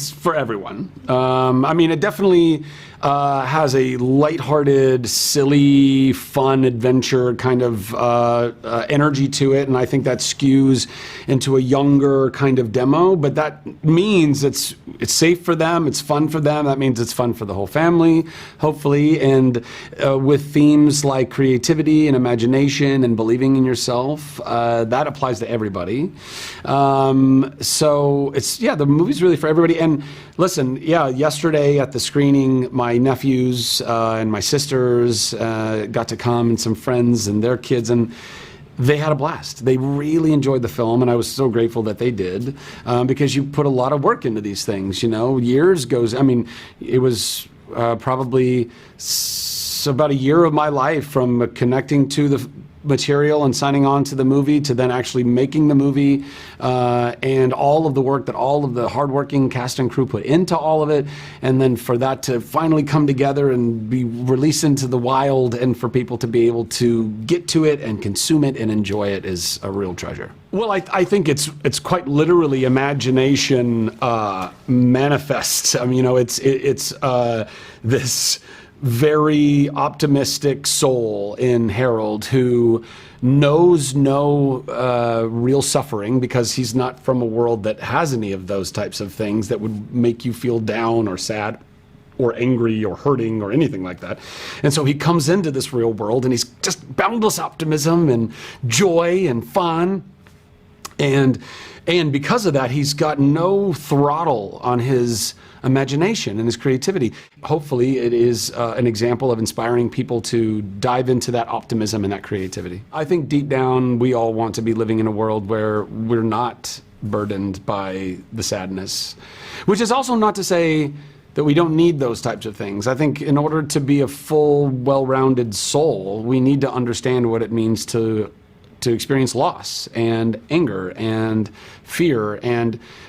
is for everyone. I mean, it definitely has a lighthearted, silly, fun adventure kind of energy to it, and I think that skews into a younger kind of demo. But that means it's safe for them, it's fun for them. That means it's fun for the whole family, hopefully. And with themes like creativity and imagination and believing in yourself, that applies to everybody. So the movie's really for everybody. And listen, yesterday at the screening, my nephews and my sisters got to come, and some friends and their kids, and they had a blast. They really enjoyed the film, and I was so grateful that they did, because you put a lot of work into these things, you know. I mean, it was probably about a year of my life from connecting to the material and signing on to the movie to then actually making the movie, and all of the work that all of the hardworking cast and crew put into all of it, and then for that to finally come together and be released into the wild, and for people to be able to get to it and consume it and enjoy it is a real treasure. Well, I think it's quite literally imagination manifests. I mean, you know, it's this very optimistic soul in Harold who knows no real suffering, because he's not from a world that has any of those types of things that would make you feel down or sad or angry or hurting or anything like that. And so he comes into this real world, and he's just boundless optimism and joy and fun. And because of that, he's got no throttle on his imagination and his creativity. Hopefully it is an example of inspiring people to dive into that optimism and that creativity. I think deep down we all want to be living in a world where we're not burdened by the sadness, which is also not to say that we don't need those types of things. I think in order to be a full, well-rounded soul, we need to understand what it means to experience loss and anger and fear,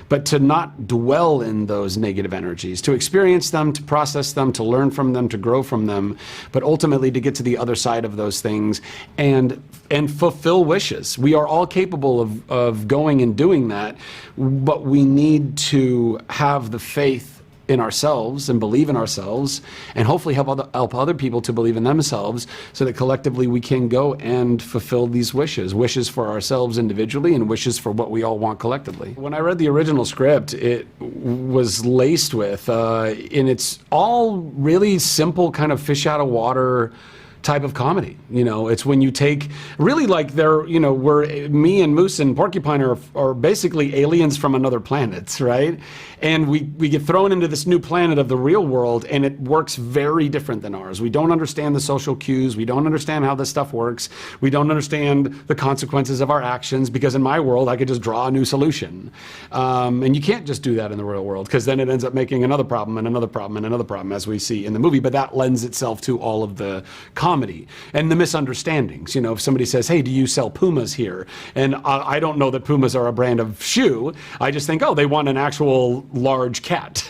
but to not dwell in those negative energies, to experience them, to process them, to learn from them, to grow from them, but ultimately to get to the other side of those things and fulfill wishes. We are all capable of going and doing that, but we need to have the faith in ourselves and believe in ourselves, and hopefully help other people to believe in themselves, so that collectively we can go and fulfill these wishes for ourselves individually and wishes for what we all want collectively. When I read the original script, it was laced with, and it's all really simple kind of fish out of water type of comedy. You know, it's when you take, really like they're, you know, me and Moose and Porcupine are basically aliens from another planet, right? And we get thrown into this new planet of the real world, and it works very different than ours. We don't understand the social cues. We don't understand how this stuff works. We don't understand the consequences of our actions, because in my world, I could just draw a new solution. And you can't just do that in the real world, because then it ends up making another problem and another problem and another problem, as we see in the movie. But that lends itself to all of the comedy and the misunderstandings. You know, if somebody says, hey, do you sell Pumas here? And I don't know that Pumas are a brand of shoe. I just think, oh, they want an actual large cat.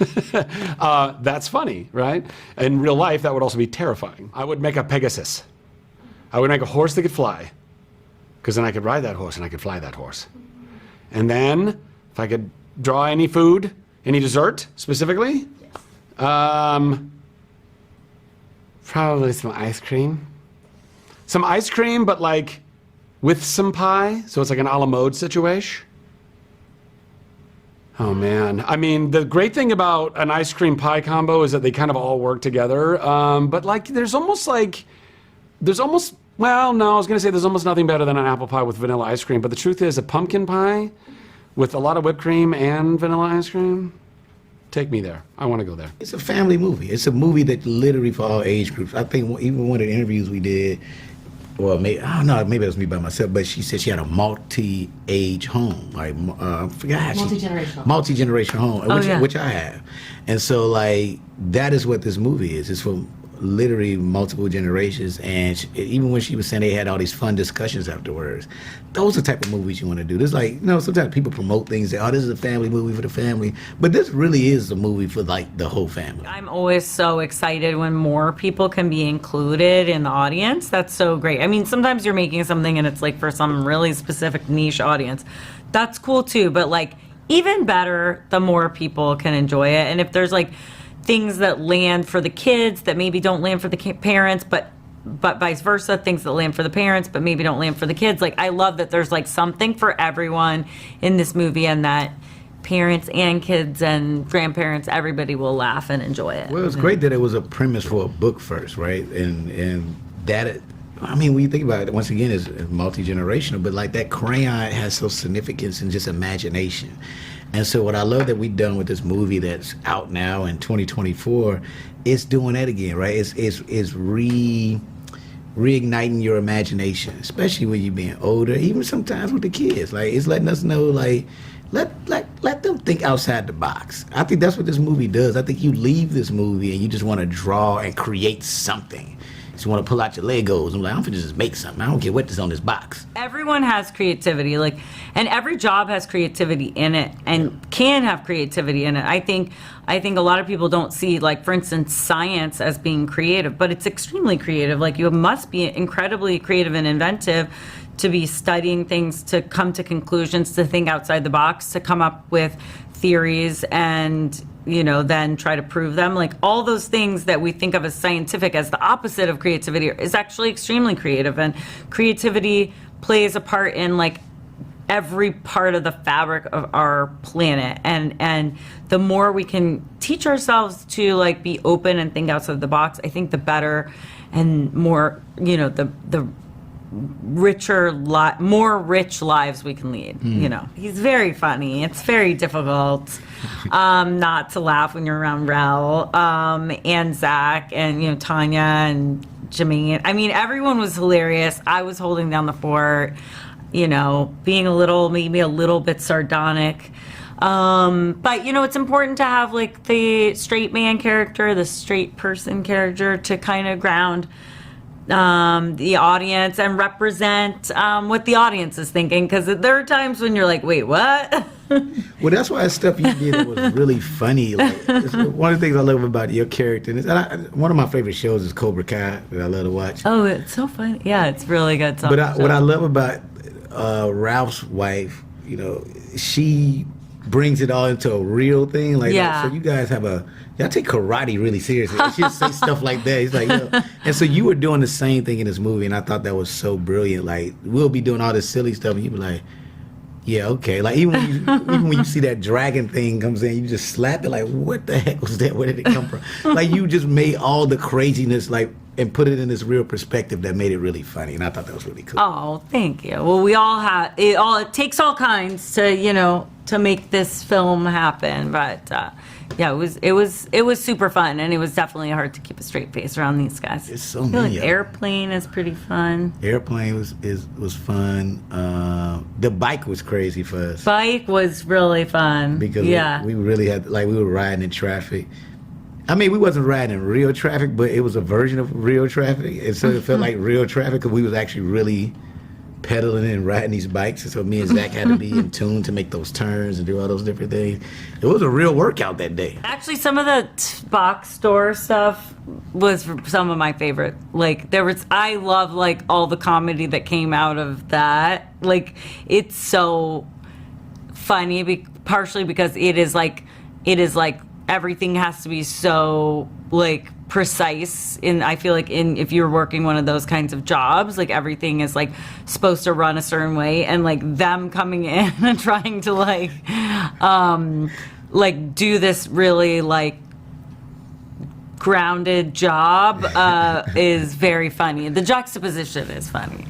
That's funny, right? In real life, that would also be terrifying. I would make a Pegasus. I would make a horse that could fly, because then I could ride that horse and I could fly that horse. And then, if I could draw any food, any dessert specifically, probably some ice cream. Some ice cream, but like with some pie, so it's like an a la mode situation. Oh man, I mean, the great thing about an ice cream pie combo is that they kind of all work together, but like there's almost, well, no, I was gonna say there's almost nothing better than an apple pie with vanilla ice cream, but the truth is a pumpkin pie with a lot of whipped cream and vanilla ice cream, take me there. I want to go there. It's a family movie. It's a movie that literally for all age groups. I think even one of the interviews we did, well, maybe, I don't know, maybe it was me by myself, but she said she had a multi-age home. Like, I forgot. Multi-generational. Multi-generational home, which I have. And so, like, that is what this movie is. It's for literally multiple generations, and even when she was saying they had all these fun discussions afterwards, those are the type of movies you want to do. There's like, you know, sometimes people promote things that, oh, this is a family movie for the family, but this really is a movie for like the whole family. I'm always so excited when more people can be included in the audience. That's so great. I mean, sometimes you're making something and it's like for some really specific niche audience. That's cool too, but like even better, the more people can enjoy it. And if there's like things that land for the kids that maybe don't land for the parents, but vice versa, things that land for the parents but maybe don't land for the kids. Like, I love that there's like something for everyone in this movie, and that parents and kids and grandparents, everybody will laugh and enjoy it. Well, it's great that it was a premise for a book first, right? And that, I mean, when you think about it, once again, it's multi-generational, but like that crayon has so significance and just imagination. And so what I love that we've done with this movie that's out now in 2024, it's doing that again, right? It's reigniting your imagination, especially when you're being older, even sometimes with the kids. Like, it's letting us know, like, let them think outside the box. I think that's what this movie does. I think you leave this movie and you just want to draw and create something. You just want to pull out your Legos and like, I'm gonna just make something. I don't care what is on this box. Everyone has creativity, like, and every job has creativity in it and can have creativity in it. I think a lot of people don't see, like, for instance, science as being creative, but it's extremely creative. Like, you must be incredibly creative and inventive to be studying things, to come to conclusions, to think outside the box, to come up with theories and, you know, then try to prove them. Like, all those things that we think of as scientific as the opposite of creativity is actually extremely creative. And creativity plays a part in, like, every part of the fabric of our planet. And the more we can teach ourselves to, like, be open and think outside the box, I think the better and more, you know, the more rich lives we can lead. You know, he's very funny. It's very difficult not to laugh when you're around Rel and Zach and, you know, Tanya and Jermaine. I mean, everyone was hilarious. I was holding down the fort, you know, being maybe a little bit sardonic. But, you know, it's important to have, like, the straight man character, the straight person character, to kind of ground the audience and represent what the audience is thinking, because there are times when you're like, wait, what? Well, that's why stuff you did that was really funny. Like, it's one of the things I love about your character, and one of my favorite shows is Cobra Kai that I love to watch. Oh, it's so funny. Yeah, it's really good. But what I love about Ralph's wife, you know, she brings it all into a real thing. Like, yeah. So you guys y'all take karate really seriously. She'll say stuff like that. He's like, you know. And so you were doing the same thing in this movie, and I thought that was so brilliant. Like, we'll be doing all this silly stuff, and you be like, yeah, okay. Like, even when you see that dragon thing comes in, you just slap it. Like, what the heck was that? Where did it come from? Like, you just made all the craziness, like, and put it in this real perspective that made it really funny, and I thought that was really cool. Oh, thank you. Well, we all have it. It takes all kinds to, you know, to make this film happen. But yeah, it was super fun, and it was definitely hard to keep a straight face around these guys. It's so many. Like Airplane is pretty fun. Airplane was fun. The bike was crazy for us. Bike was really fun because yeah, we really had, like, we were riding in traffic. I mean, we wasn't riding in real traffic, but it was a version of real traffic, and so it felt like real traffic because we was actually really pedaling and riding these bikes. And so me and Zach had to be in tune to make those turns and do all those different things. It was a real workout that day. Actually, some of the box store stuff was some of my favorite. Like, I love, like, all the comedy that came out of that. Like, it's so funny, partially because it is like everything has to be so, like, precise. I feel like if you're working one of those kinds of jobs, like, everything is, like, supposed to run a certain way, and, like, them coming in and trying to, like do this really, like, grounded job is very funny. The juxtaposition is funny.